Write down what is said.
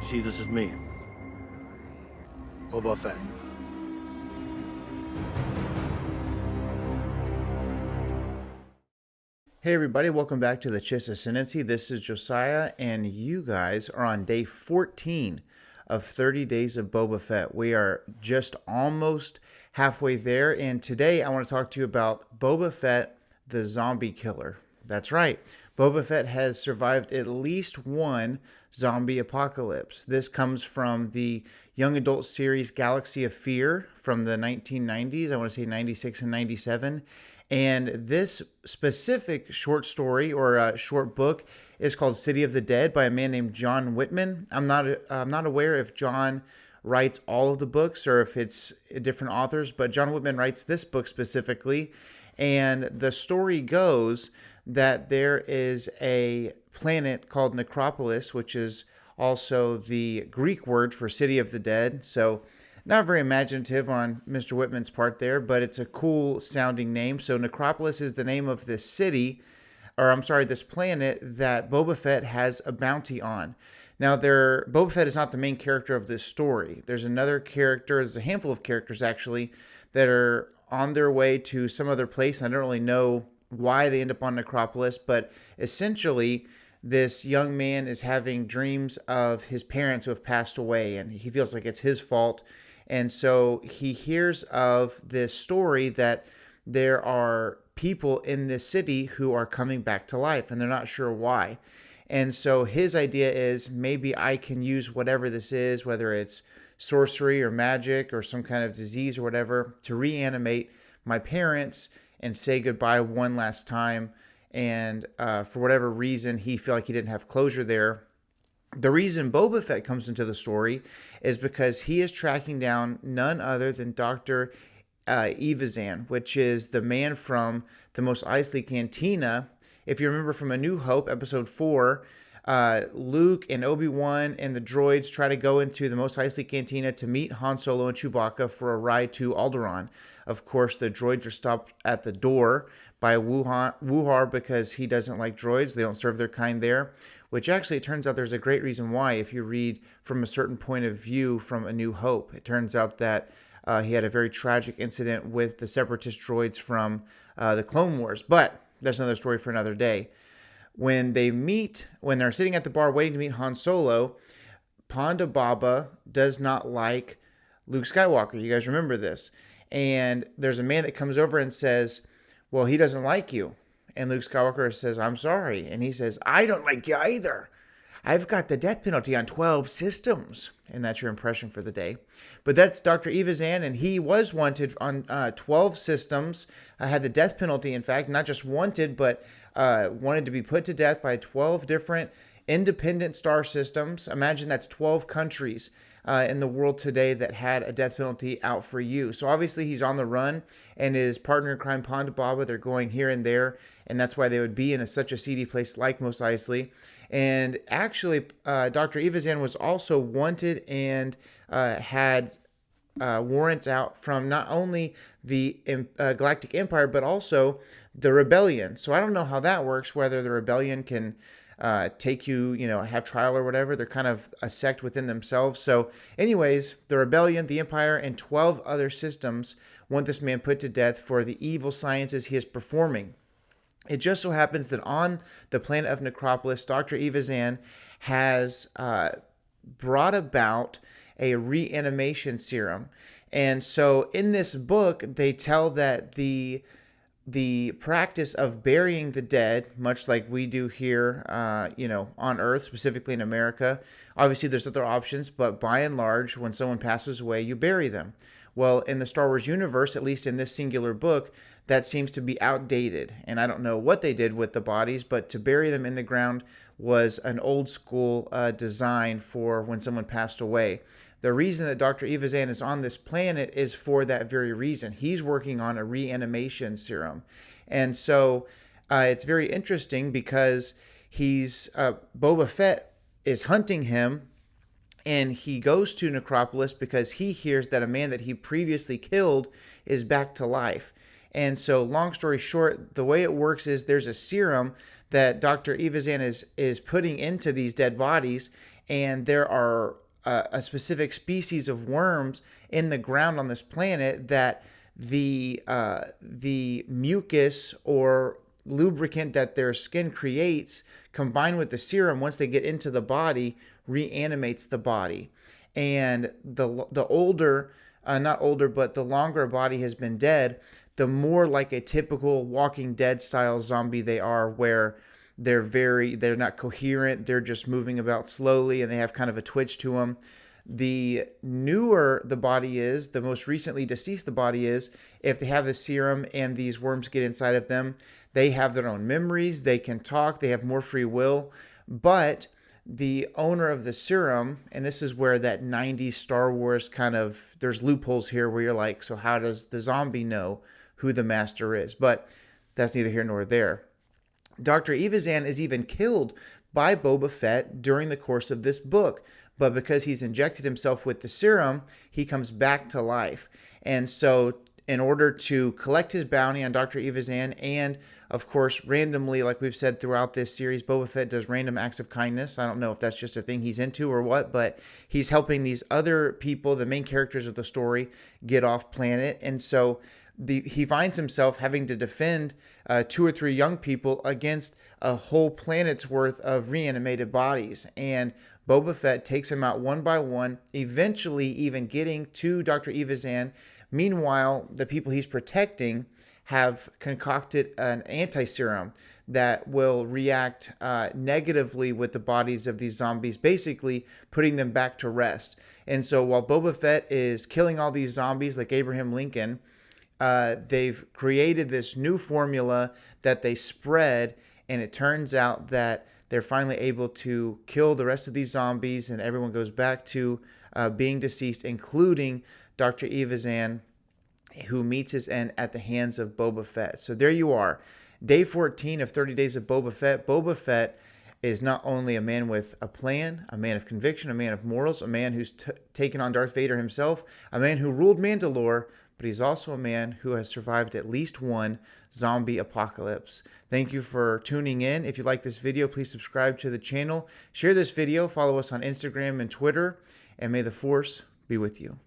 See, this is me, Boba Fett. Hey everybody, welcome back to the Chiss Ascendancy. This is Josiah, and you guys are on day 14 of 30 Days of Boba Fett. We are just almost halfway there, and today I want to talk to you about Boba Fett, the zombie killer. That's right, Boba Fett has survived at least one zombie apocalypse. This comes from the young adult series Galaxy of Fear from the 1990s, I want to say 96 and 97. And this specific short story or short book is called City of the Dead by a man named John Whitman. I'm not aware if John writes all of the books or if it's different authors, but John Whitman writes this book specifically. And the story goes that there is a planet called Necropolis, which is also the Greek word for City of the Dead. So not very imaginative on Mr. Whitman's part there, but it's a cool sounding name. So Necropolis is the name of this city, or I'm sorry, this planet that Boba Fett has a bounty on. Now, Boba Fett is not the main character of this story. There's another character, there's a handful of characters actually, that are on their way to some other place. I don't really know why they end up on Necropolis, but essentially this young man is having dreams of his parents who have passed away, and he feels like it's his fault. And so he hears of this story that there are people in this city who are coming back to life, and they're not sure why. And so his idea is maybe I can use whatever this is, whether it's sorcery or magic or some kind of disease or whatever, to reanimate my parents and say goodbye one last time. And for whatever reason, he felt like he didn't have closure there. The reason Boba Fett comes into the story is because he is tracking down none other than Dr. Evazan, which is the man from the Mos Eisley Cantina. If you remember from A New Hope, episode 4, Luke and Obi-Wan and the droids try to go into the Mos Eisley Cantina to meet Han Solo and Chewbacca for a ride to Alderaan. Of course, the droids are stopped at the door by Wuhar because he doesn't like droids. They don't serve their kind there, which actually it turns out there's a great reason why if you read from a certain point of view from A New Hope. It turns out that he had a very tragic incident with the separatist droids from the Clone Wars, but that's another story for another day. When they're sitting at the bar waiting to meet Han Solo, Ponda Baba does not like Luke Skywalker. You guys remember this. And there's a man that comes over and says, well, he doesn't like you. And Luke Skywalker says, I'm sorry. And he says, I don't like you either. I've got the death penalty on 12 systems. And that's your impression for the day. But that's Dr. Evazan, and he was wanted on 12 systems. Had the death penalty, in fact, not just wanted, but wanted to be put to death by 12 different independent star systems. Imagine that's 12 countries in the world today that had a death penalty out for you. So obviously he's on the run, and his partner in crime, Ponda Baba, they're going here and there, and that's why they would be in such a seedy place like Mos Eisley. And actually, Dr. Evazan was also wanted and had warrants out from not only the Galactic Empire, but also the Rebellion. So I don't know how that works, whether the Rebellion can take you, have trial or whatever. They're kind of a sect within themselves. So anyways, the Rebellion, the Empire, and 12 other systems want this man put to death for the evil sciences he is performing. It just so happens that on the planet of Necropolis, Dr. Evazan has brought about a reanimation serum. And so in this book, they tell that the practice of burying the dead, much like we do here, on Earth, specifically in America, obviously there's other options, but by and large, when someone passes away, you bury them. Well, in the Star Wars universe, at least in this singular book, that seems to be outdated. And I don't know what they did with the bodies, but to bury them in the ground was an old school design for when someone passed away. The reason that Dr. Evazan is on this planet is for that very reason. He's working on a reanimation serum. And so it's very interesting because Boba Fett is hunting him, and he goes to Necropolis because he hears that a man that he previously killed is back to life. And so, long story short, the way it works is there's a serum that Dr. Evazan is putting into these dead bodies, and there are a specific species of worms in the ground on this planet that the mucus or lubricant that their skin creates, combined with the serum, once they get into the body, reanimates the body. And the older, not older, but the longer a body has been dead, the more like a typical Walking Dead style zombie they are, where they're not coherent, they're just moving about slowly, and they have kind of a twitch to them. The newer the body is, the most recently deceased the body is, if they have the serum and these worms get inside of them, they have their own memories, they can talk, they have more free will. But the owner of the serum, and this is where that 90s Star Wars kind of, there's loopholes here where you're like, so how does the zombie know who the master is? But that's neither here nor there. Dr. Evazan is even killed by Boba Fett during the course of this book, but because he's injected himself with the serum, he comes back to life. And so in order to collect his bounty on Dr. Evazan, and of course, randomly, like we've said throughout this series, Boba Fett does random acts of kindness. I don't know if that's just a thing he's into or what, but he's helping these other people, the main characters of the story, get off planet. And so he finds himself having to defend 2 or 3 young people against a whole planet's worth of reanimated bodies. And Boba Fett takes him out one by one, eventually even getting to Dr. Evazan. Meanwhile, the people he's protecting have concocted an anti-serum that will react negatively with the bodies of these zombies, basically putting them back to rest. And so while Boba Fett is killing all these zombies like Abraham Lincoln, they've created this new formula that they spread, and it turns out that they're finally able to kill the rest of these zombies, and everyone goes back to being deceased, including Dr. Evazan, who meets his end at the hands of Boba Fett. So there you are. Day 14 of 30 Days of Boba Fett. Boba Fett is not only a man with a plan, a man of conviction, a man of morals, a man who's taken on Darth Vader himself, a man who ruled Mandalore, but he's also a man who has survived at least one zombie apocalypse. Thank you for tuning in. If you like this video, please subscribe to the channel. Share this video. Follow us on Instagram and Twitter. And may the Force be with you.